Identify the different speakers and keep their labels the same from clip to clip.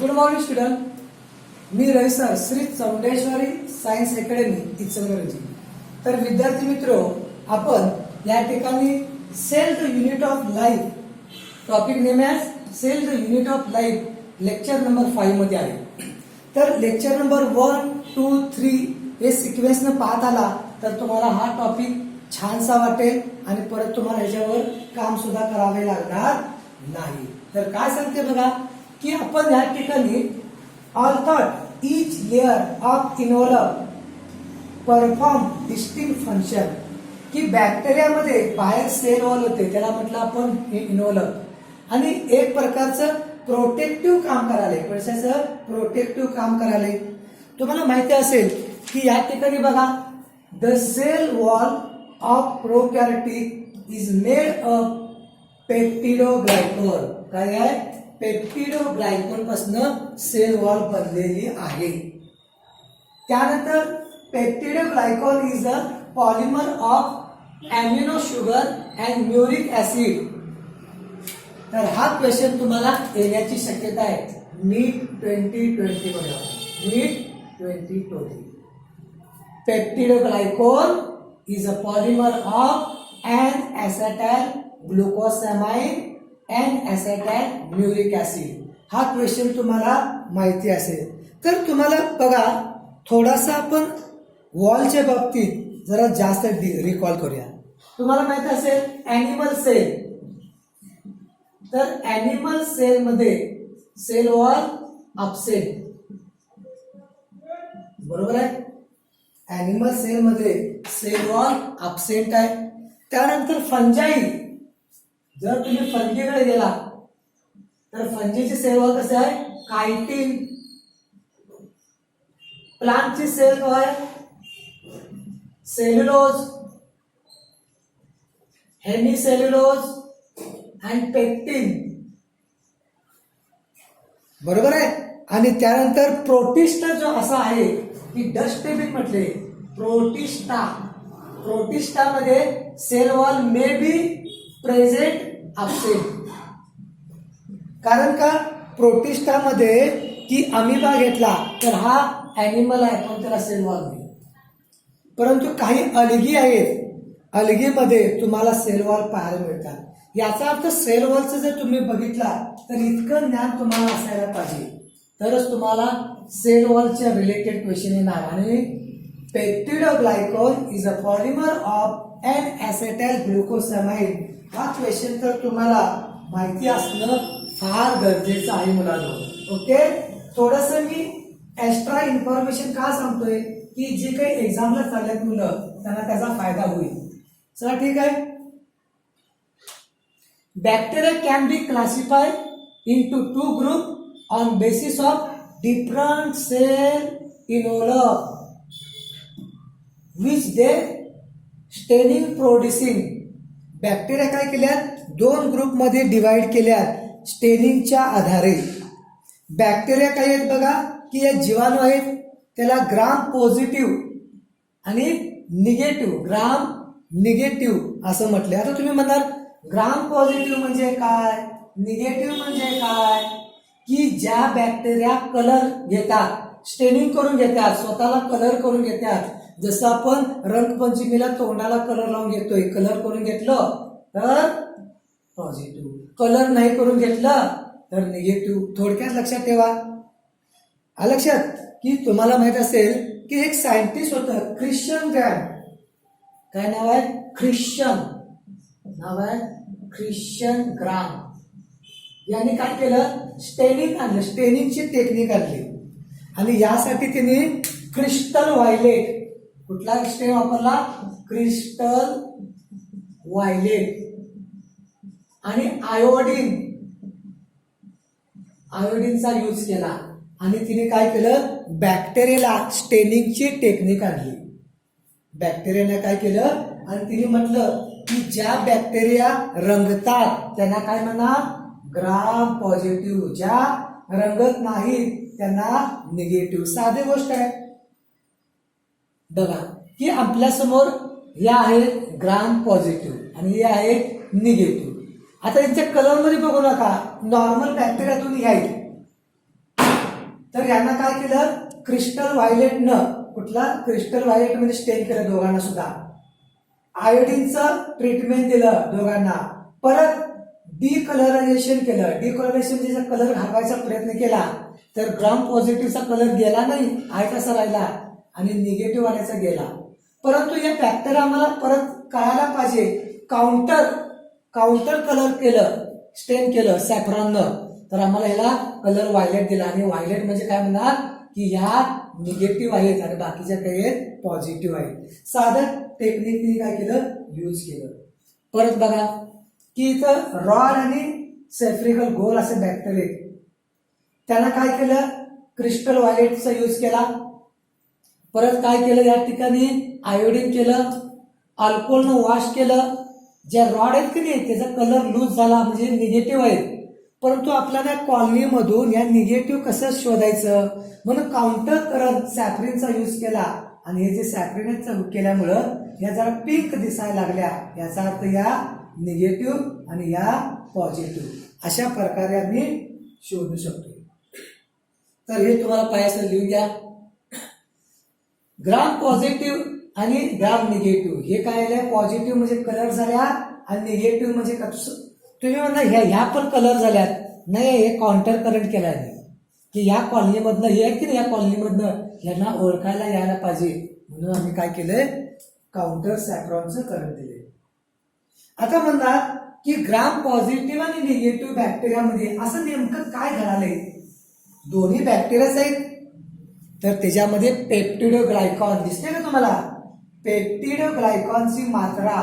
Speaker 1: Good morning student. मी Ravi sir, Shri Chaundeshwari science academy Ichalkaranji. तर विद्यार्थी मित्रो, आपण या ठिकाणी cell the unit of life, topic name as cell the unit of life, lecture number 5 मध्ये आहे. तर लेक्चर नंबर 1, 2, 3 हे सिक्वेन्सनं पाहत आला तर तुम्हाला हा टॉपिक छानसा वाटेल आणि परत तुम्हाला ह्याच्यावर काम सुद्धा करावे लागणार नाही. तर काय सांगते बघा की आपण या ठिकाणी although each layer of envelope perform distinct function, की बॅक्टेरियामध्ये बाहेर सेल वॉल होते, त्याला म्हटलं आपण हे इनोलर, आणि एक प्रकारचं प्रोटेक्टिव्ह काम करायला, कशाचं प्रोटेक्टिव्ह काम करायला. तुम्हाला माहिती असेल की या ठिकाणी बघा, the cell wall of prokaryotic is made of peptidoglycan. काय आहे? पेप्टिडोग्लायकॉन पासून सेल वॉल बनलेली आहे. त्यानंतर peptidoglycan is a polymer of amino sugar and muramic acid. तर हा क्वेश्चन तुम्हाला येण्याची शक्यता आहे नीट 2020 मध्ये. नीट 2020. पेप्टिडोग्लायकॉन is a polymer of an acetyl glucosamine and acetyl muric acid. हा क्वेश्चन तुम्हाला माहिती असेल तर तुम्हाला बघा, थोडासा आपण वॉलच्या बाबतीत जरा जास्त रिकॉल करूया. तुम्हाला माहिती असेल ॲनिमल सेल, तर ॲनिमल सेल मध्ये सेल वॉल अपसेट, बरोबर आहे. ॲनिमल सेल मध्ये सेल वॉल अपसेंट आहे. त्यानंतर फंजाई, जर तुम्ही फंजीकडे गेला तर फंजीची सेल वॉल कसं आहे? कायटिन. प्लांटची सेल काय आहे? सेल्युलोज, हेमिसेल्युलोज अँड पेक्टिन, बरोबर आहे. आणि त्यानंतर प्रोटिस्टा जो असा आहे की डस्ट टेबिल म्हटले प्रोटिस्टा. प्रोटिस्टा मध्ये cell wall may be present absent. कारण का प्रोटिस्टा मध्ये की अमिबा घेतला तर हा ॲनिमल आहे पण त्याला सेल वॉल नाही. परंतु काही अलगी आहेत, अलगीमध्ये तुम्हाला सेल वॉल पाहायला मिळतात. याचा अर्थ सेल वॉलचं जर तुम्ही बघितला तर इतकं ज्ञान तुम्हाला असायला पाहिजे, तरच तुम्हाला सेल वॉलच्या रिलेटेड क्वेश्चन येणार. आणि peptidoglycan is a polymer of N acetyl glucosamine. हा क्वेश्चन तर तुम्हाला माहिती असणं फार गरजेचं आहे मुलांनो. ओके, थोडंसं मी एक्स्ट्रा इन्फॉर्मेशन का सांगतोय की जे काही एक्झामला चालल्यात मुलं त्यांना त्याचा फायदा होईल. चला ठीक आहे. Bacteria can be classified into two groups on basis of different cell innoler which they staining producing. Bacteria काय केल्यात? दोन ग्रुप मध्ये डिवाइड केल्यात स्टेनिंगच्या आधारे. बॅक्टेरिया काय आहेत बघा की या जीवाणू आहेत, त्याला ग्राम पॉझिटिव्ह आणि निगेटिव्ह, ग्राम निगेटिव्ह असं म्हटले. आता तुम्ही म्हणाल ग्राम पॉझिटिव्ह म्हणजे काय, निगेटिव्ह म्हणजे काय? की ज्या बॅक्टेरिया कलर घेतात, स्टेनिंग करून घेतात, स्वतःला कलर करून घेतात. जसं आपण रंगपंचमीला तोंडाला कलर लावून घेतोय, कलर करून घेतलं तर पॉझिटिव्ह, कलर नाही करून घेतलं तर निगेटिव्ह. थोडक्यात लक्षात ठेवा. लक्षात की तुम्हाला माहित असेल की एक सायंटिस्ट होतं ख्रिश्चन ग्रॅम. काय नाव आहे? ख्रिश्चन नाव आहे, ख्रिश्चन ग्राम. यांनी काय केलं? स्टेनिंग आणलं, स्टेनिंगची टेक्निक आणली. आणि यासाठी त्यांनी क्रिस्टल व्हायलेट, कुठला स्टेन वापरला? क्रिस्टल व्हायलेट आणि आयोडीन, आयोडीनचा यूज केला. आणि तिने काय केलं? बॅक्टेरियाला स्टेनिंगची टेक्निक आणली. बॅक्टेरियाने काय केलं? आणि तिने म्हटलं की ज्या बॅक्टेरिया रंगतात त्यांना काय म्हणा? ग्राम पॉझिटिव्ह. ज्या रंगत नाहीत त्यांना निगेटिव्ह. साधी गोष्ट आहे. बघा की आपल्या समोर या आहेत ग्राम पॉझिटिव्ह आणि हे आहेत निगेटिव्ह. आता यांच्या कलर मध्ये बघू नका, नॉर्मल बॅक्टेरियातून हे आहेत तर यांना काय केलं, क्रिस्टल व्हायलेटनं, कुठला क्रिस्टल व्हायलेट मध्ये स्टेन केलं दोघांना सुद्धा, आयोडीनचं ट्रीटमेंट दिलं दोघांना, परत डिकलरायझेशन केलं. डिकलरायझेशन म्हणजे कलर घालवायचा प्रयत्न केला तर ग्राम पॉझिटिव्हचा कलर गेला नाही, आहे तसा राहिला, आणि निगेटिव्ह वाल्याचा गेला. परंतु या फॅक्टर आम्हाला परत कळायला पाहिजे, काउंटर कलर केलं, स्टेन केलं सॅफ्रॉननं, तर आम्हाला ह्याला कलर व्हायलेट दिला. आणि व्हायलेट म्हणजे काय म्हणणार की ह्या निगेटिव्ह आहेत आणि बाकीच्या काही आहेत पॉझिटिव्ह आहेत. साधं टेक्निकने काय केलं, यूज केलं. परत बघा की इथं रॉड आणि सेफ्रिकल गोल असे बॅक्टेरिया, त्यांना काय केलं, क्रिस्टल व्हायलेटचा यूज केला. परत काय केलं, या ठिकाणी आयोडीन केलं, अल्कोहोलनं वॉश केलं. ज्या रॉड आहेत की नाही त्याचा कलर लूज झाला म्हणजे निगेटिव्ह आहेत, परंतु आपल्याला या कॉलनीमधून या निगेटिव्ह कसं शोधायचं म्हणून काउंटर करत सॅफ्रिनचा यूज केला. आणि हे जे सॅफ्रिनचा केल्यामुळं या जरा पिंक दिसायला लागल्या, याचा अर्थ या निगेटिव्ह आणि या पॉझिटिव्ह, अशा प्रकारे आम्ही शोधू शकतो. तर हे तुम्हाला पाहायचं, लिहून घ्या. ग्राम पॉझिटिव्ह आणि ग्राम निगेटिव्ह हे काय आहे, पॉझिटिव्ह म्हणजे कलर झाल्या आणि निगेटिव्ह म्हणजे तुम्ही म्हणता ह्या पण कलर झाल्यात, नाही हे काउंटर करंट केलाय की ह्या कॉलनीमधनं हे आहे की नाही, या कॉलनीमधनं यांना ओळखायला यायला पाहिजे म्हणून आम्ही काय केलंय, काउंटर सॅफ्रॉनचं करंट दिले. आता म्हणतात की ग्राम पॉझिटिव्ह आणि निगेटिव्ह बॅक्टेरियामध्ये असं नेमकं काय घडालंय, दोन्ही बॅक्टेरियाच आहेत तर त्याच्यामध्ये पेप्टिडोग्लायकॉन दिसते का तुम्हाला, पेप्टिडोग्लायकॉनची मात्रा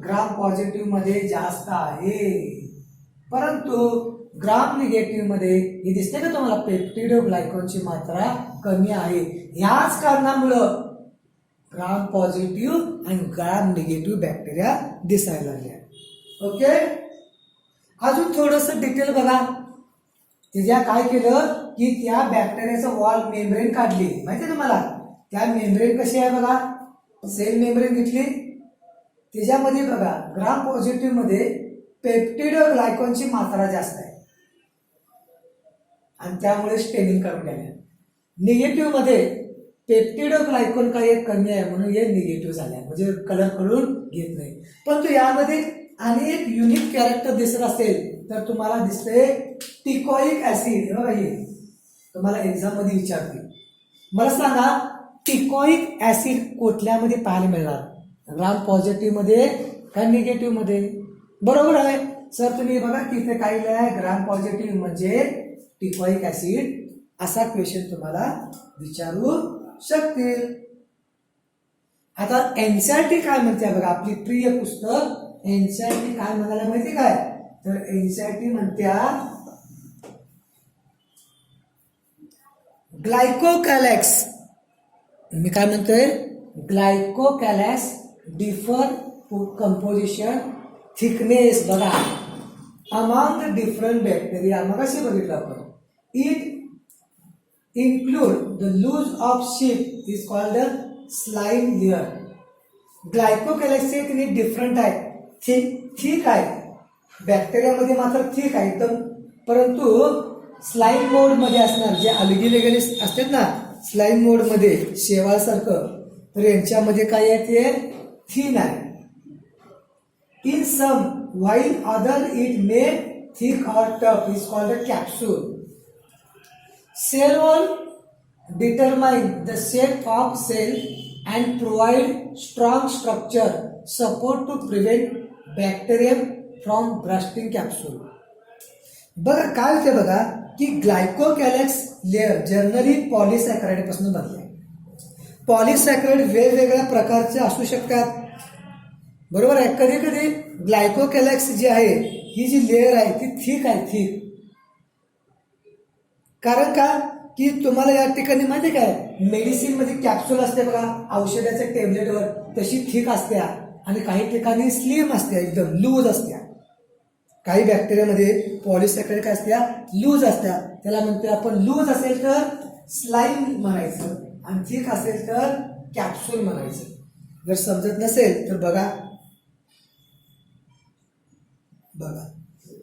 Speaker 1: ग्राम पॉझिटिव्ह मध्ये जास्त आहे, परंतु ग्राम निगेटिव्ह मध्ये हे दिसते का तुम्हाला, पेप्टिडोग्लायकॉनची मात्रा कमी आहे. ह्याच कारणामुळं ग्राम पॉझिटिव्ह आणि ग्राम निगेटिव्ह बॅक्टेरिया दिसायला लागल्या. ओके, अजून थोडस डिटेल बघा. तिच्या काय केलं की त्या बॅक्टेरियाचं वॉल मेम्ब्रेन काढली, माहितीये तुम्हाला, त्या मेम्ब्रेन कशी आहे बघा, सेल मेम्ब्रेन घेतली, त्याच्यामध्ये बघा ग्राम पॉझिटिव्ह मध्ये पेप्टिडोग्लायकॉनची मात्रा जास्त आहे आणि त्यामुळे स्टेनिंग करून घ्यायला. निगेटिव्ह मध्ये पेप्टिडोग्लायकॉन काही कमी आहे म्हणून हे निगेटिव्ह झाले, म्हणजे कलर करून घेत नाही. परंतु यामध्ये आणि एक युनिक कॅरेक्टर दिसत असेल तर तुम्हाला दिसते टिकॉइक ऍसिड. हे तुम्हाला एक्झाम मध्ये विचारते, मला सांगा टिकॉइक ऍसिड कुठल्यामध्ये पाहायला मिळणार, ग्राम पॉझिटिव्ह मध्ये का निगेटिव्ह मध्ये? बरोबर आहे सर, तुम्ही बघा की इथे काय आहे, ग्राम पॉझिटिव्ह म्हणजे टिकॉइक ऍसिड, असा क्वेश्चन तुम्हाला विचारू शकतील. आता एनसीईआरटी काय म्हणते बघा, आपली प्रिय पुस्तक एनसीईआरटी काय म्हणायला माहिती काय, तर एनसीईआरटी म्हणत्या ग्लायकोकॅलेक्स, मी काय म्हणतोय, ग्लायकोकॅलेक्स डिफर कंपोजिशन थिकनेस बघा अमॉंग द डिफरंट बॅक्टेरिया. मग कशी बघितलं आपण, it include the loose of sheet is called the slime layer. ग्लायकोकॅलेक्स एक डिफरंट आहे, थिक आहे, बॅक्टेरियामध्ये मात्र थिक आहे एकदम, परंतु स्लाइम मोड मध्ये असणार, जे अलगी वगैरे असतात ना स्लाइम मोड मध्ये शेवाळसारखं, तर यांच्यामध्ये काय आहे ते थिन आहे. In some while other it may thick or tough is called a capsule. Cell wall determine the shape of cell and provide strong structure support to prevent bacterium from bursting capsule. बघा काय होते बघा की ग्लायकोकॅलेक्स layer generally पॉलिसॅकराइड पासून बनते. पॉलिसॅकराइड वेगवेगळ्या प्रकारचे असू शकतात, बरोबर आहे. कधी कधी ग्लायकोकॅलेक्स जी आहे ही जी लेअर आहे ती थिक आहे, थिक, कारण का की तुम्हाला या ठिकाणी माहिती काय, मेडिसिन मध्ये कॅप्सूल असते बघा औषधाच्या टॅब्लेटवर, तशी थिक असत्या आणि काही ठिकाणी स्लिम असत्या, एकदम लूज असत्या. काही बॅक्टेरियामध्ये पॉलिसॅकराइड काय असत्या, लूज असत्या, त्याला म्हणतो आपण लूज असेल तर स्लाइम म्हणायचं आणि थिक असेल तर कॅप्सूल म्हणायचं. जर समजत नसेल तर बघा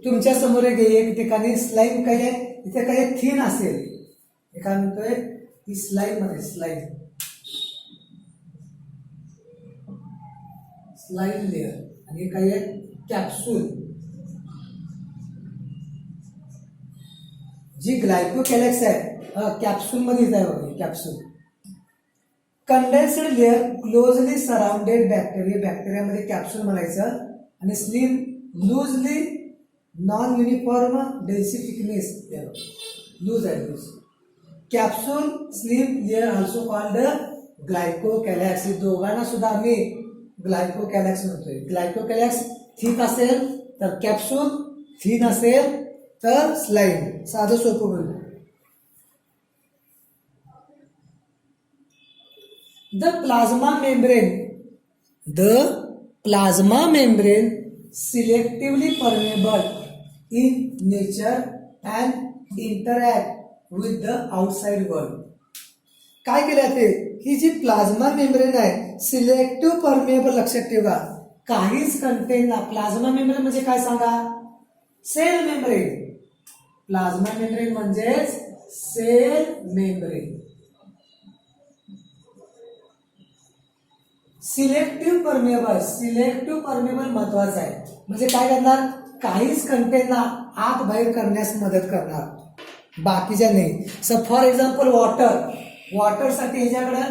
Speaker 1: तुमच्या समोर एक ठिकाणी स्लाइम काय आहे, इथे काही थिन असेल हे काय म्हणतोय ही स्लाइड मध्ये स्लाइड लेअर आणि हे काय आहे कॅप्सूल जी ग्लायकोकॅलेक्स आहे कॅप्सूल मध्ये येत आहे बघा capsule condensed layer closely surrounded बॅक्टेरियामध्ये कॅप्सूल म्हणायचं आणि slime loosely non uniform density thickness loose आहे loose capsule slime layer also called glycocalyx हे दोघांना सुद्धा आम्ही ग्लायकोकॅलेक्स म्हणतोय ग्लायकोकॅलेक्स थिक असेल तर कॅप्सूल थिन असेल तर स्लाइड साधं सोपं बोलू The plasma membrane selectively permeable in nature and interact with the outside world. काय केलं ते ही जी प्लाझ्मा मेम्ब्रेन आहे सिलेक्टिव्ह परमेबल लक्षात ठेवा काहीच कंटेन ना प्लाझ्मा मेम्ब्रेन म्हणजे काय सांगा सेल मेम्ब्रेन प्लाझ्मा मेम्ब्रेन म्हणजेच सेल मेम्ब्रेन सिलेक्टिव्ह परमेबल महत्वाचं आहे म्हणजे काय करणार काहीच कंटेनला आत बाहेर करण्यास मदत करणार बाकीच्या नाही सो फॉर एक्झाम्पल वॉटरसाठी ह्याच्याकडे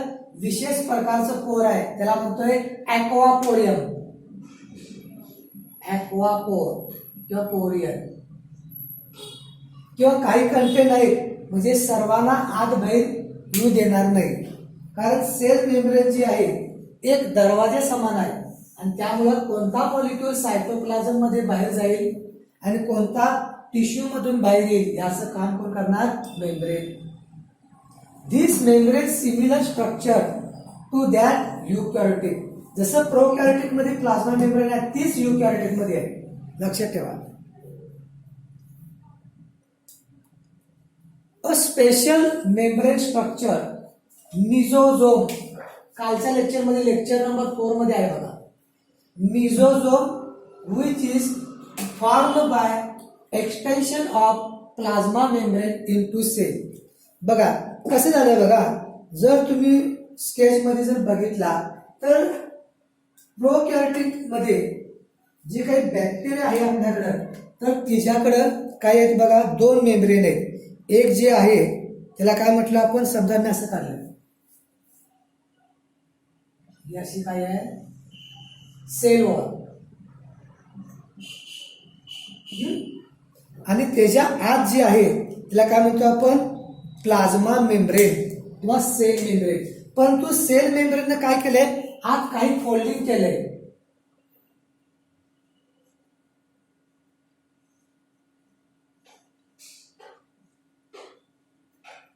Speaker 1: विशेष प्रकारचं पोर आहे त्याला म्हणतोय ॲक्वापोर किंवा पोरियन किंवा काही कंटेन आहेत म्हणजे सर्वांना आत बाहेर येऊ देणार नाही कारण सेल मेम्ब्रेन जी आहे एक दरवाजा समान आहे आणि त्यामुळे कोणता मॉलिक्यूल सायटोप्लाझम मध्ये बाहेर जाईल आणि कोणता टिश्यू मधून बाहेर येईल याचं काम कोण करणार membrane this membrane similar structure to that eukaryotic जसं प्रोकॅरियोटिक मध्ये प्लाझ्मा मेम्ब्रेन आहे तीच युकॅरियोटिक मध्ये आहे लक्षात ठेवा a special membrane structure mesosome कालच्या लेक्चर मध्ये लेक्चर नंबर 4 मध्ये आहे बघा mesosome which is form by extension of plasma membrane into cell बघा कसं झालं बघा जर तुम्ही स्केच मध्ये जर बघितला तर प्रोकॅरियोटिक मध्ये जे काही बॅक्टेरिया आहे आपल्याकडं तर तिच्याकडं काय आहेत बघा दोन मेम्ब्रेन आहेत एक जे आहे त्याला काय म्हटलं आपण शब्दांनी असं काढलं ही अशी काय आहे सेल वॉल आणि त्याच्या आत जी आहे त्याला काय म्हणतो आपण प्लाझ्मा मेम्ब्रेन किंवा सेल मेम्ब्रेन परंतु सेल मेम्ब्रेनने काय केलंय आत काही फोल्डिंग केलंय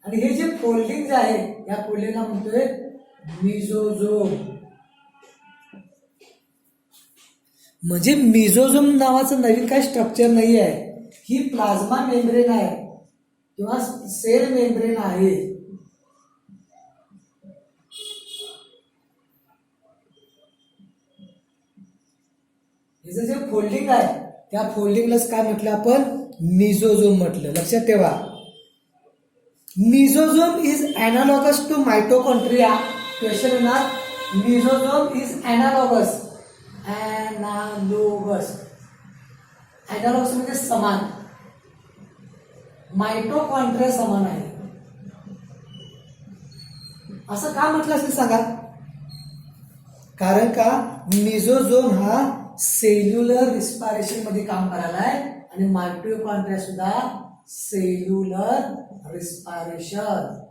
Speaker 1: आणि हे जे फोल्डिंग जे आहे या फोल्डिंगला म्हणतोय मिझोझोम म्हणजे मिझोझोम नावाचं नवीन काही स्ट्रक्चर नाही आहे ही प्लाझ्मा मेम्ब्रेन आहे किंवा सेल मेम्ब्रेन आहे हे जे फोल्डिंग आहे त्या फोल्डिंगलाच काय म्हटलं आपण मिझोझोम म्हटलं लक्षात ठेवा mesosome is analogous to mitochondria question येणार मिझोझोम इज एनालॉगस म्हणजे समान मायटोकॉन्ड्रिया समान आहे असं का म्हटलं असेल सांगा कारण का मिझोझोम हा सेल्युलर रिस्पायरेशन मध्ये काम करायला आहे आणि मायटोकॉन्ड्रिया सुद्धा सेल्युलर रिस्पायरेशन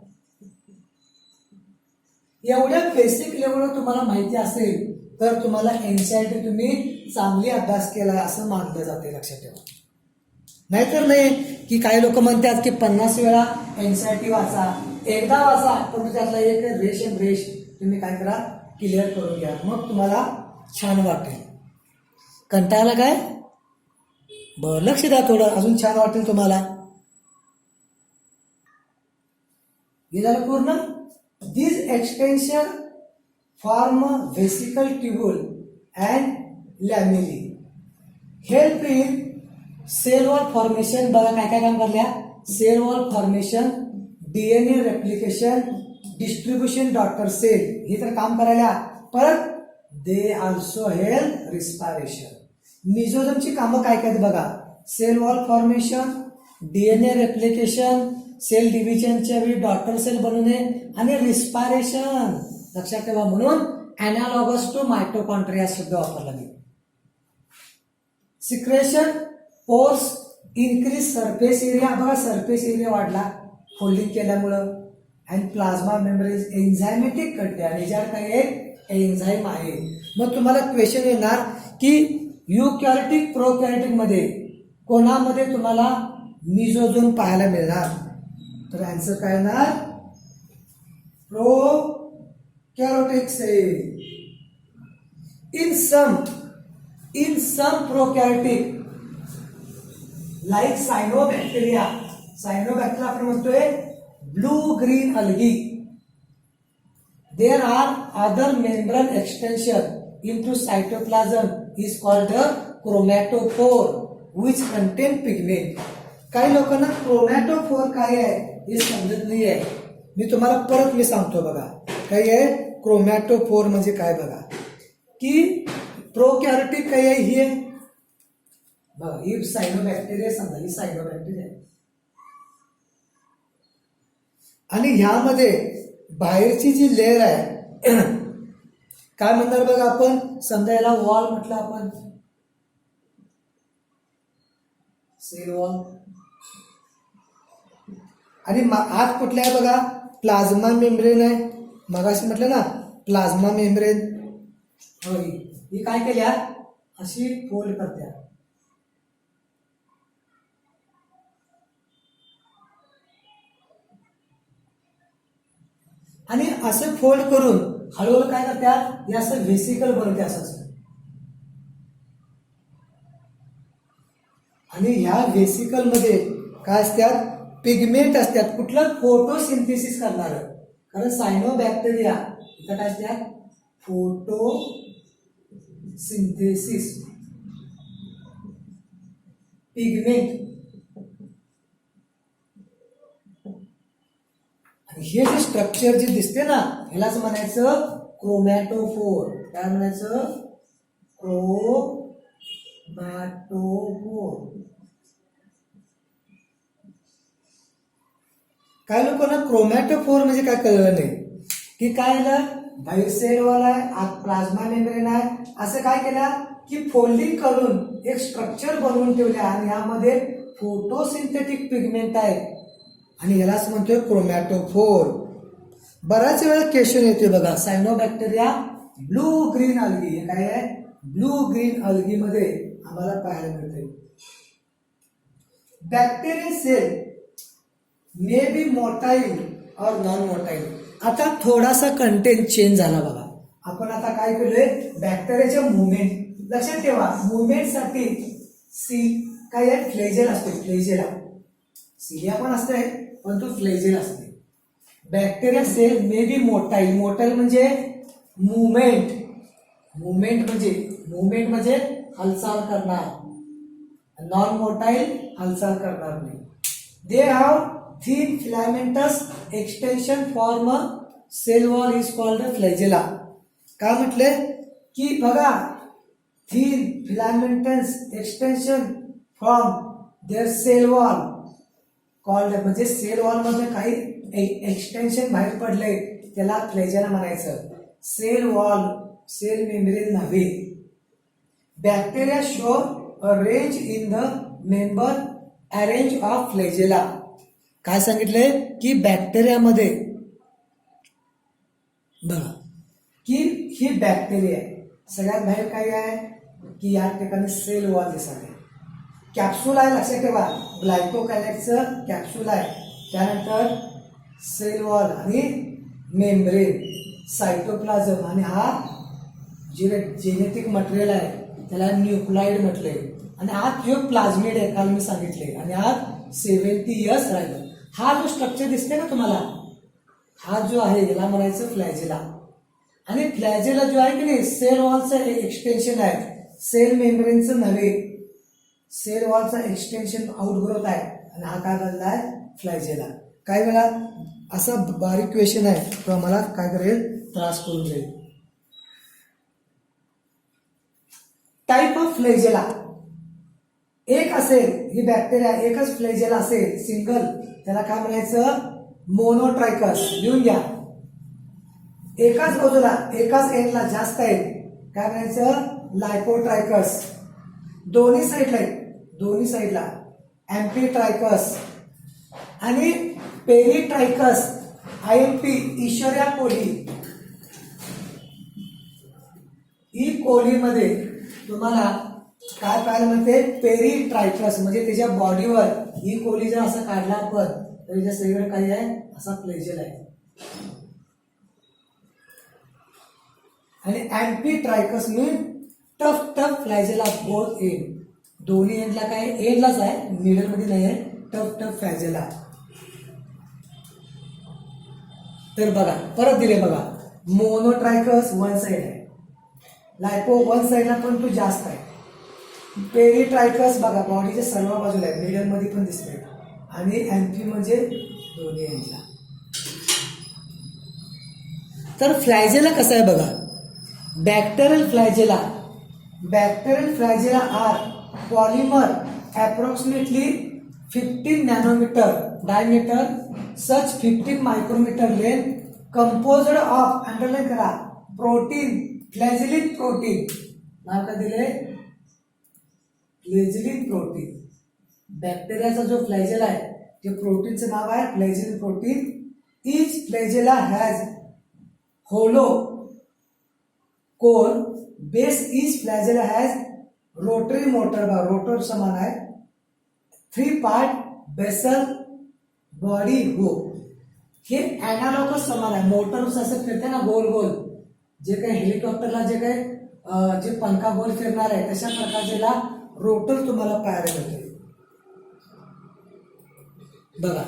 Speaker 1: एवढ्या बेसिक लेवलवर तुम्हाला माहिती असेल तर तुम्हाला एनसीईआरटी तुम्ही चांगली अभ्यास केला असं मानलं जाते लक्षात ठेवा नाहीतर नाही की काही लोक म्हणतात की 50 वेळा एनसीईआरटी वाचा एकदा वाचा पण त्यातला एक रेष तुम्ही काय करा क्लिअर करून घ्या मग तुम्हाला छान वाटेल कंटाळला काय बरं लक्ष द्या थोडं अजून छान वाटेल तुम्हाला हे झालं पूर्ण this extension form vesicle tubule and lamellae help in cell wall formation बघा काय काय काम करल्या cell wall formation DNA replication, distribution daughter cell हे तर काम करायला. परत दे ऑल्सो हेल्प रिस्पायरेशन. मिझोझोमची कामं काय काय बघा. Cell wall formation, DNA replication, cell डिव्हिजनच्या वेळी डॉटर सेल बनवणे आणि रिस्पायरेशन. लक्षात ठेवा. म्हणून अॅनालॉगस टू मायटोकॉन्ड्रिया शब्द वापरला गेला. Secretion, pores, increase surface area. बघा सरफेस एरिया वाढला फोल्डिंग केल्यामुळं. अँड प्लाझ्मा मेम्ब्रेन एन्झायमॅटिक गड्डे आणि याच्यावर काय आहे एन्झाईम आहे. मग तुम्हाला क्वेश्चन येणार की युकॅरियोटिक प्रोकॅरियोटिक मध्ये कोणामध्ये तुम्हाला मिझोझोम पाहायला मिळणार. तर आन्सर काय येणार prokaryotic cell. in some prokaryotic like cyanobacteria आपण म्हणतोय blue green algae, there are other membrane extension into cytoplasm is called the chromatophore which contain pigment. काही लोकांना क्रोमॅटोफोर काय आहे हे समजत नाही आहे. मी तुम्हाला परत सांगतो बघा काय आहे क्रोमॅटोफोर म्हणजे काय बघा. की प्रोकॅरियोटिक काय आहे ही आहे बघा. ही सायनोबॅक्टेरिया समजा ही सायनोबॅक्टेरिया आहे आणि ह्यामध्ये बाहेरची जी लेअर आहे काय म्हणणार बघा आपण. समजा याला वॉल म्हटलं आपण सेल वॉल आणि आत कुठल्या आहे बघा प्लाझ्मा मेम्ब्रेन आहे. मगाशी म्हटलं ना प्लाझ्मा मेम्ब्रेन. ही काय केल्या अशी फोल्ड करत्या आणि असं फोल्ड करून हळूहळू काय करतात हे असं व्हेसिकल बनवते असं. आणि ह्या व्हेसिकल मध्ये काय असतात पिगमेंट असतात. कुठलं फोटोसिंथेसिस करणार. कारण सायनोबॅक्टेरिया इथं काय असतात फोटोसिंथेसिस पिगमेंट. हे जे स्ट्रक्चर जे दिसते ना ह्यालाच म्हणायचं क्रोमॅटोफोर. काय म्हणायचं क्रोमॅटोफोर. काय लोकांना क्रोमॅटोफोर म्हणजे काय कळलं नाही की काय बाहेर सेल वॉल आहे आत प्लाझ्मा मेम्ब्रेन आहे. असं काय केलं की फोल्डिंग करून एक स्ट्रक्चर बनवून ठेवल्या आणि यामध्ये फोटोसिंथेटिक पिगमेंट आहे आणि यालाच म्हणतोय क्रोमॅटोफोर. बराच वेळा क्वेश्चन येते बघा सायनोबॅक्टेरिया ब्लू ग्रीन अल्गी. हे काय आहे ब्लू ग्रीन अल्गी मध्ये आम्हाला पाहायला मिळते. Bacterial cell may be motile और नॉन मोटाईल. आता थोडासा कंटेंट चेंज झाला बघा. आपण आता काय केलोय बॅक्टेरियाच्या मुवमेंट लक्षात ठेवा. मुवमेंट साठी काय आहे फ्लेजेल असते. फ्लेजेला सिलिया पण असते पण तो फ्लेजेल असते. Bacteria cell may be motile. Motile म्हणजे मुवमेंट. मुवमेंट म्हणजे हालचाल करणार. नॉन मोटाईल हालचाल करणार नाही. They have thin filamentous extension form cell wall is called flagella. काय म्हटले की बघा thin filamentous extension from their cell wall called म्हणजे सेल वॉल मध्ये काही एक्सटेन्शन बाहेर पडले त्याला फ्लॅजेला म्हणायचं. सेल वॉल सेल मेम्ब्रेन नव्हे. Bacteria show a range in the member arrange of फ्लॅजेला. काय सांगितलंय की बॅक्टेरियामध्ये बघा की ही बॅक्टेरिया आहे. सगळ्यात बाहेर काय आहे की या ठिकाणी सेल वॉल दिसत आहे. कॅप्सूल आहे लक्षात ठेवा. ग्लायकोकॅलेटचं कॅप्सूल आहे. त्यानंतर सेल वॉल आणि मेम्ब्रेन सायटोप्लाझम आणि हा जे जेनेटिक मटेरियल आहे त्याला न्यूक्लाइड म्हटले. आणि आत जो प्लाझमिड आहे काल मी सांगितले आणि आत 70 इयर्स राहिलं. हा जो स्ट्रक्चर दिसते ना तुम्हाला हा जो आहे याला म्हणायचं फ्लॅजेला. आणि फ्लॅजेला जो आहे की नाही सेल वॉलचं एक्सटेन्शन आहे. सेल मेम्ब्रेनचं नव्हे. सेल वॉलचा एक्सटेन्शन आउटग्रोथ आहे आणि हा काय बनला आहे फ्लॅजेला. काही वेळा असा बारीक क्वेश्चन आहे तो आम्हाला काय करेल, त्रास करून जाईल. Type of flagella. एक असेल ही बॅक्टेरिया, एकच फ्लॅजेला असेल सिंगल, त्याला काय म्हणायचं, मोनोट्रायकस. लिहून घ्या. एकाच बाजूला एकाच एंडला जास्त आहे, काय म्हणायचं, लायपोट्रायकस. दोन्ही साईडला अँफिट्रायकस आणि पेरिट्रायकस, IMP, ईश्वर्या कोली. ई कोलीमध्ये तुम्हाला काय पाहायला मिळते, पेरिट्रायकस, म्हणजे त्याच्या बॉडीवर ई कोली जर असं काढला आपण तर त्याच्या सगळीकडे काही आहे, असा फ्लॅजेल आहे. आणि अँफिट्रायकस मीन टफ फ्लॅजेला बोथ एंड. दोन्ही एंडला काय, एंडलाच आहे, मिडल मध्ये नाही आहे, टफ फ्लॅजेला. तर बघा परत दिले बघा, मोनोट्रायकस वन साइड आहे, लायपो वन साइडला पण तो जास्त आहे. पेरिट्रायकस बघा बॉडीच्या सर्व बाजूला आहे, मिडल मध्ये पण दिसते. आणि अँफी म्हणजे दोन्ही एंडला. तर फ्लॅजेला कसं आहे बघा, bacterial flagella are polymer approximately 15 nanometer diameter, such 15 micrometer length, composed of, underline करा, प्रोटीन, फ्लॅजेलिन प्रोटीन. नाव काय दिले, फ्लॅजेलिन प्रोटीन. बॅक्टेरियाचा जो फ्लॅजेला आहे ते प्रोटीनचं नाव आहे flagellin protein. Each flagella has hollow core base. Each flagella has rotary motor, rotor समान आहे, 3 पार्ट बेसल बॉडी हो. हे अॅनालॉगस समान आहे, मोटर असं फिरते ना गोल गोल, जे काही हेलिकॉप्टरला जे काही जे पंखा गोल फिरणार आहे तशा प्रकारचेला रोटर तुम्हाला पाहायला मिळते. बघा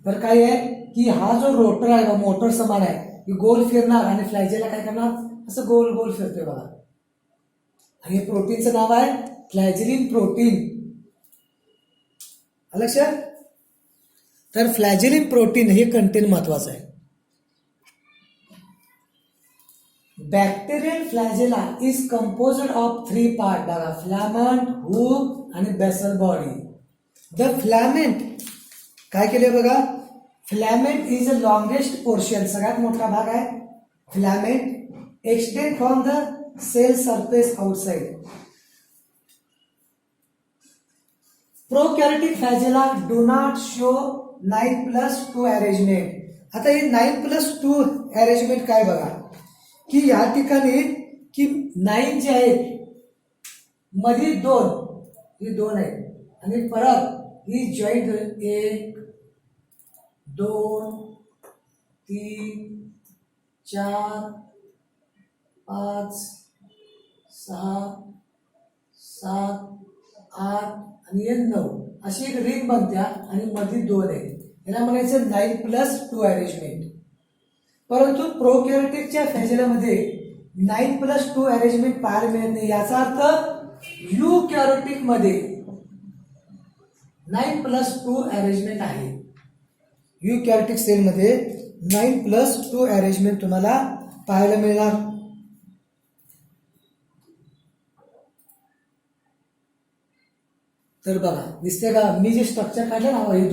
Speaker 1: तर काय आहे की हा जो रोटर आहे मोटर समान आहे, ही गोल फिरणार आणि फ्लॅजेला काय करणार, असं गोल गोल फिरतोय बघा. आणि प्रोटीनचं नाव आहे फ्लॅजेलिन प्रोटीन. लक्षात. तर फ्लॅजेलिन प्रोटीन हे कंटेन महत्वाचं आहे. Bacterial flagella is composed of 3 part. बघा, फ्लॅमेंट, हुक आणि बेसल बॉडी. द फ्लॅमेंट काय केले बघा, filament is the longest portion, सगळ्यात मोठा भाग आहे filament. Extend from the cell surface outside. Prokaryotic flagella do not show 9+2 arrangement. आता हे 9+2 अरेंजमेंट काय बघा, की या ठिकाणी की 9 जे आहेत मध्ये 2, ही 2 आहेत आणि परत ही जॉईंट 1 2 3 4 5 6 7 8 आणि 9 अशी एक रिंग बनत्या आणि मध्ये 2 आहे, याला म्हणायचं 9+2 अरेंजमेंट. परंतु प्रोकॅरियोटिकच्या फ्लॅजेलामध्ये 9+2 अरेंजमेंट पाहायला मिळत नाही. याचा अर्थ युकॅरियोटिक मध्ये 9+2 अरेंजमेंट आहे. युकॅरियोटिक सेलमध्ये 9+2 अरेंजमेंट तुम्हाला पाहायला मिळणार. तर बघा दिसते का, मी जे स्ट्रक्चर काढले ना हे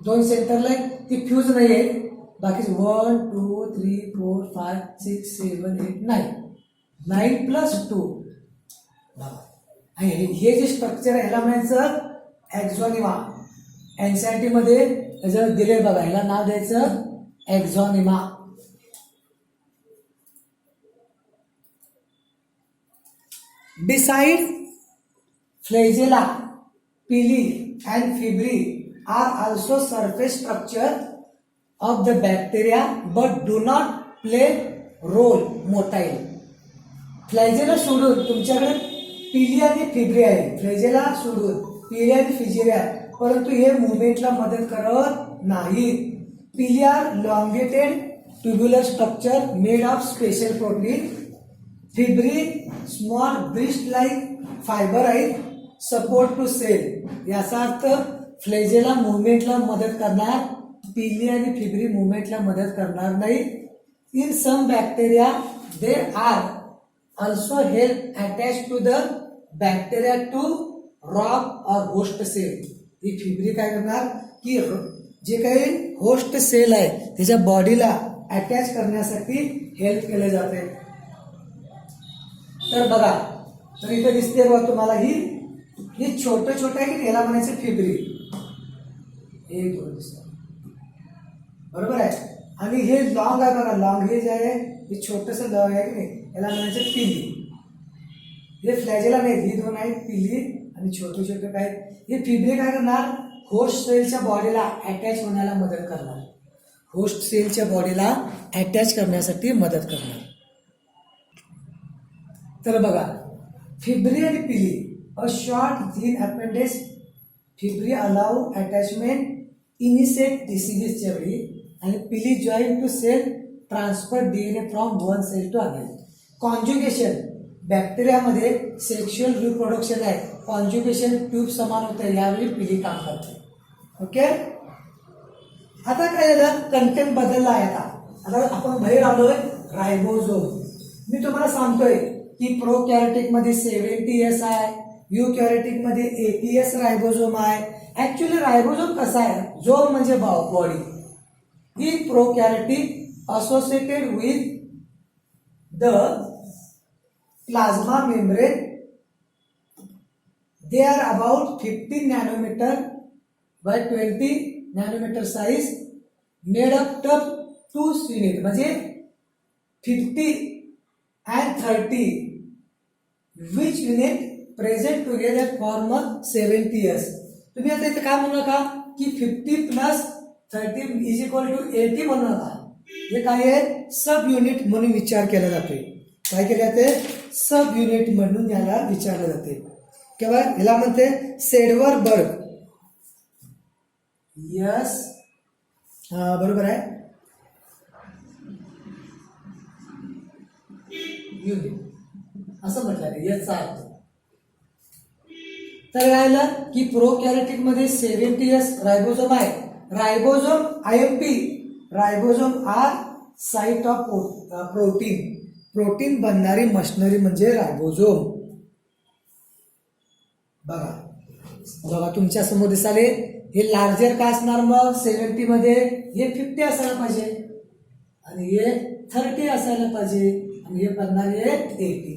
Speaker 1: दोन सेंटरला ती फ्यूज नाही आहे, बाकी 1 2 3 4 5 6 7 8 9 9+2. आणि हे जे स्ट्रक्चर आहे ह्याला म्हणायचं एक्झॉनिमा. एनसीईआरटी मध्ये जर दिले बघा, ह्याला नाव द्यायचं एक्झॉनिमा. Beside flagella, pili and fibri are also surface structure of the bacteria but do not play role motile. फ्लॅजेला सोडून तुमच्याकडे पिली आणि फिब्री आहे, फ्लॅजेला सोडून पिली आणि फिजिरी आहे, परंतु हे मुवमेंटला मदत करत नाही. Pili are elongated tubular structure made of special protein. Fimbriae small bristle like fibre आहेत, सपोर्ट टू सेल. याचा अर्थ फ्लॅजेला मुवमेंटला मदत करणार पिली आणि फिब्री मुवमेंटला मदत करणार नाही. In some bacteria they are also help attach to the bacteria to rob और होस्ट सेल. ही फिब्री काय करणार की जे काही होस्ट सेल आहे त्याच्या बॉडीला अटॅच करण्यासाठी हेल्प केले जाते. तर बघा, तर इथे दिसते बघा तुम्हाला ही छोटं छोटं आहे की याला म्हणायचं फिब्री. हे दिसतं बरोबर आहे. आणि हे लॉंग आहे बघा, लॉंग हे जे आहे हे छोटस लॉंग आहे की नाही, याला म्हणायचं पिली. हे फ्लॅजेला नाही, ही दोन आहेत पिली आणि छोटे छोटे काय. हे फिब्री काय करणार, होस्ट सेलच्या बॉडीला अटॅच होण्याला मदत करणार. होस्ट सेलच्या बॉडीला अटॅच करण्यासाठी मदत करणार. तर बघा, फिब्री आणि pili a short thin appendage. Fimbriae allow attachment initiate डिसीजेसच्या वेळी आणि pili join to cell transfer DNA from one cell to other. Conjugation, बॅक्टेरियामध्ये सेक्शुअल रिप्रोडक्शन आहे, कॉन्ज्युगेशन ट्यूब समान होते, यावेळी पिली काम करते. ओके. आता काय झालं, कंटेंट बदलला आहे. आता आपण बाहेर आलोय रायबोझोम. मी तुम्हाला सांगतोय की प्रोकॅरियोटिक मध्ये 70S आहे, युकॅरियोटिक मध्ये 80S रायबोझोम आहे. ऍक्च्युअली रायबोझोम कसा आहे, झोम म्हणजे body. In prokaryotic associated with the plasma membrane. They are about 15 nanometer by 20 nanometer size, made up of two unit, म्हणजे 50 and 30 which unit present together form 70S. तुम्ही आता इथे काय म्हणू नका की 50 प्लस 30 इज इक्वल टू 80 म्हणू नका. हे काय आहे, सब युनिट म्हणून विचार केला जातोय. काय केले जाते, सब युनिट म्हणून याला विचारले जाते. किंवा याला म्हणते सेडवरबर्ग. यस, बरोबर आहे, युनिट असं म्हटलं याचा अर्थ. तर राहिलं की प्रोकॅरियोटिक मध्ये 70S रायबोझोम आहे. Ribosome IMP, ribosome are site of protein. Protein बनणारी मशिनरी म्हणजे रायबोझोम. बघा बघा तुमच्या समोर दिसाले हे लार्जर काय असणार, मग 70 मध्ये हे 50 असायला पाहिजे आणि हे 30 असायला पाहिजे आणि हे बनणार आहे 80.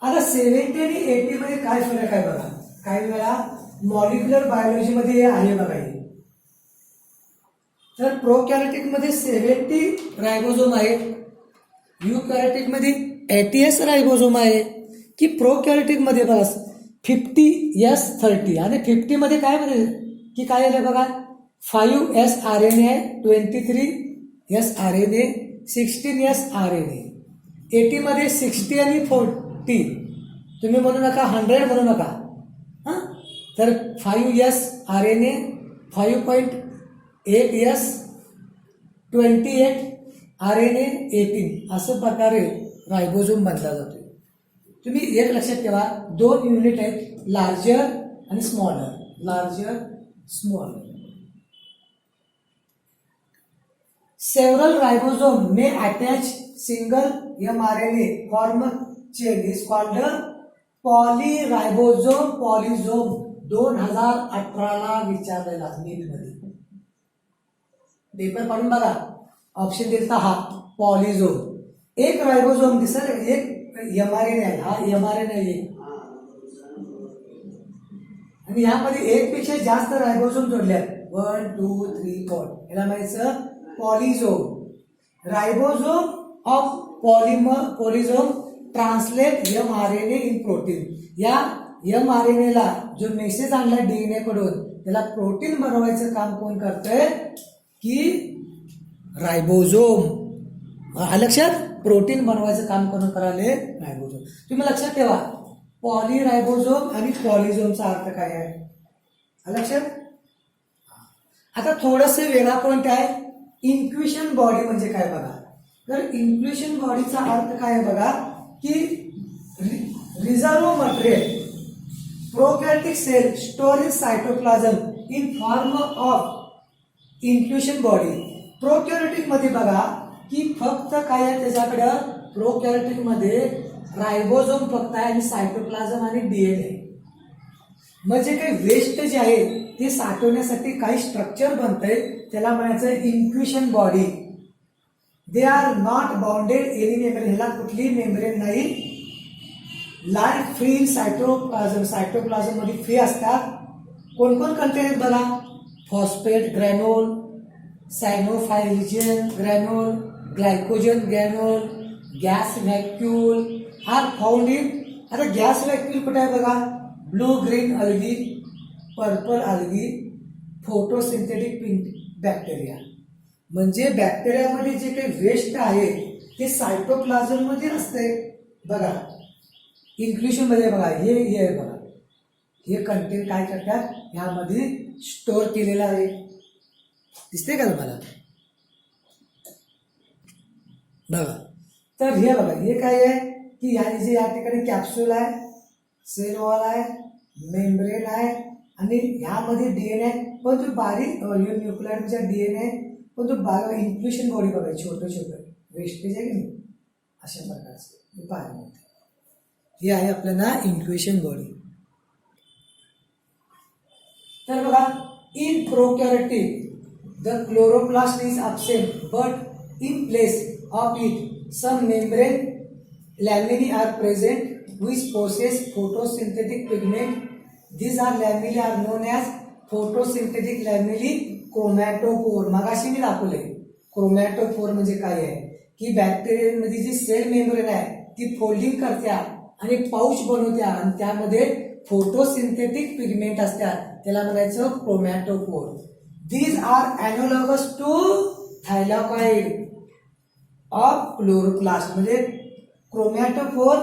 Speaker 1: आता 70 आणि 80 मध्ये काय फरक आहे बघा. काही वेळा मॉलिक्युलर बायोलॉजी मध्ये हे आहे बघा. हे तर प्रोकॅरियोटिक मध्ये 70 रायबोझोम आहे, युकॅरियोटिक मध्ये 80S रायबोझोम आहे. की प्रोकॅरियोटिक मध्ये बघा 50S30 आणि 50 मध्ये काय म्हणजे की काय आहे बघा, 5S RNA आहे, 23S RNA, 16S RNA. 80 मध्ये 60 आणि 40 तुम्ही म्हणू नका, 100 म्हणू नका. तर 5S RNA, 5.8S, 28 RNA, 18 असं प्रकारे रायबोझोम बनला जातो. तुम्ही एक लक्षात ठेवा, दोन युनिट आहेत, लार्जर आणि smaller. Larger, smaller. Several ribosome may attach single mRNA form chain is called polyribosome. Polysome 2018ला विचारलेला नीट मध्ये. पेपर पाडून बघा, ऑप्शन दिलता हा पॉलिझोम. एक रायबोझोम दिसेल, एक mRNA आहे, हा mRNA आहे आणि यामध्ये एक पेक्षा जास्त रायबोझोम जोडल्यात, 1 2 3 4. याला म्हणायचं polysome. Ribosome of polysome translate mRNA in protein. या mRNA ला जो मेसेज आणला DNA कडून त्याला प्रोटीन बनवायचं काम कोण करतंय की रायबोझोम. लक्षात, प्रोटीन बनवायचं काम कोण करायले, रायबोझोम. तुम्ही लक्षात ठेवा, पॉलीरायबोझोम आणि पॉलिझोमचा अर्थ काय आहे लक्षात. आता थोडस वेगळा पॉइंट आहे, इन्क्युशन बॉडी म्हणजे काय बघा. तर इन्क्युशन बॉडीचा अर्थ काय आहे बघा की reserve material. Prokaryotic cell store in cytoplasm in form of inclusion body. Prokaryotic मध्ये बघा की फक्त काय आहे त्याच्याकडं, प्रोकॅरियोटिक मध्ये रायबोझोम फक्त आहे आणि सायटोप्लाझम आणि डीएनए. म्हणजे काही वेस्ट जे आहे ते साठवण्यासाठी काही स्ट्रक्चर बनतंय, त्याला म्हणायचं inclusion body. They are not bounded any membrane, ह्याला कुठलीही मेम्ब्रेन नाही. Lie free in cytoplasm, cytoplasm मध्ये फ्री असतात. कोण कोण कंटेन बघा, phosphate granule, cyanophycin granule, glycogen granule, gas vacuole are found in. आता गॅस व्हॅक्यूल कुठे आहे बघा, blue green algae, purple algae, photosynthetic pink bacteria. म्हणजे बॅक्टेरियामध्ये जे काही वेस्ट आहे ते सायटोप्लाझम मध्ये असते. बघा इन्क्ल्युशन मध्ये बघा हे आहे बघा, हे कंटेंट काय करतात ह्यामध्ये स्टोअर केलेलं आहे. दिसते का तुम्हाला? बघा तर हे बघा हे काय आहे की जे या ठिकाणी कॅप्सूल आहे, सेल वॉल आहे, मेम्ब्रेन आहे आणि ह्यामध्ये डीएनए आहे. पण तो बारीक न्यूक्लियरचा डीएनए, पण तो बारीक इन्फ्युशन बॉडी बघा, छोटं छोटं वेस्टेज आहे की नाही अशा प्रकारचं हे पाहायला मिळतं. हे आहे आपल्याला इन्फ्युशन बॉडी. तर बघा in prokaryotic the chloroplast is absent but in place of it some membrane lamellae are present which possess photosynthetic pigment. These are lamellae are known as photosynthetic lamellae chromatophore. मगाशी मी दाखवले क्रोमॅटोफोर म्हणजे काय आहे की बॅक्टेरियामध्ये जी sale membrane आहे ती folding करत्या आणि पाऊच बनवत्या आणि त्यामध्ये फोटोसिंथेटिक पिगमेंट असतात, त्याला म्हणायचं chromatophore. These are analogous to thylakoid of chloroplast. म्हणजे chromatophore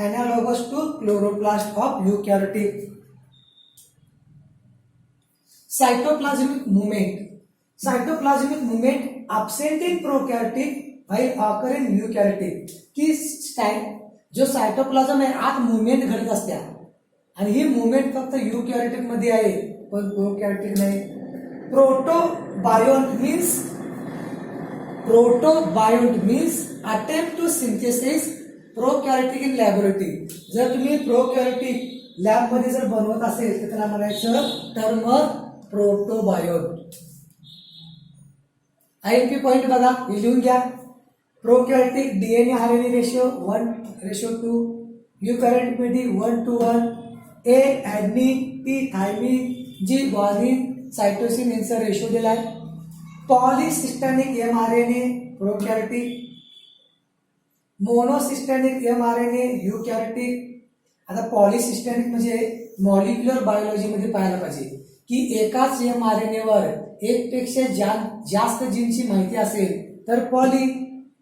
Speaker 1: analogous to chloroplast of eukaryotic. Cytoplasmic movement. Cytoplasmic movement absent in prokaryotic while occur in eukaryotic. की जो सायटोप्लाझम आहे आत मुवमेंट घडत असत्या आणि ही मुवमेंट फक्त युकॅरियोटिक मध्ये आहे पण प्रोकॅरियोटिक नाही. Protobiont means attempt to synthesis prokaryotic in laboratory. जर तुम्ही प्रोकॅरियोटिक लॅब मध्ये जर बनवत असेल तर त्याला म्हणायचं टर्म प्रोटोबायोंट. IMP पॉइंट बघा हे लिहून घ्या. Prokaryotic DNA RNA ratio 1:2, eukaryotic मध्ये 1:1, A adenine, T thymine, G guanine, cytosine यांचा रेशो दिलाय. Polycistronic mRNA प्रोकॅरियोटिक, मोनोसिस्टॅनिक mRNA युकॅरियोटिक. आता पॉलिसिस्टॅनिक म्हणजे मॉलिक्युलर बायोलॉजी मध्ये पाहायला पाहिजे की एकाच mRNA वर एक पेक्षा जास्त जीनची माहिती असेल तर पॉली,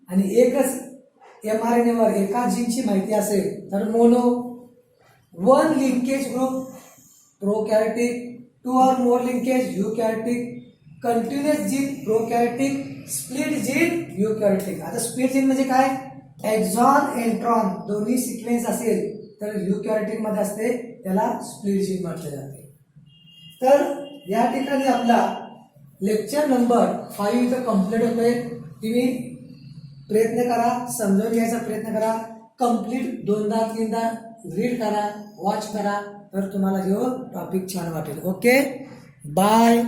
Speaker 1: आणि एकच mRNA वर एकाच जीनची माहिती असेल तर mono. One linkage group prokaryotic, 2 or more linkage eukaryotic, continuous gene prokaryotic, split gene eukaryotic. आता स्प्लिट जीन म्हणजे काय, एक्झॉन एंट्रॉन दोन्ही सिक्वेन्स असेल तर युकॅरियोटिक मध्ये असते, त्याला स्प्लिट जीन म्हटले जाते. तर या ठिकाणी आपला लेक्चर नंबर 5 इथं कंप्लीट होतोय. तुम्ही प्रयत्न करा, समजून घ्यायचा प्रयत्न करा, कंप्लीट 2दा-3दा रीड करा, वॉच करा, तर तुम्हाला जो टॉपिक छान वाटेल. Okay bye.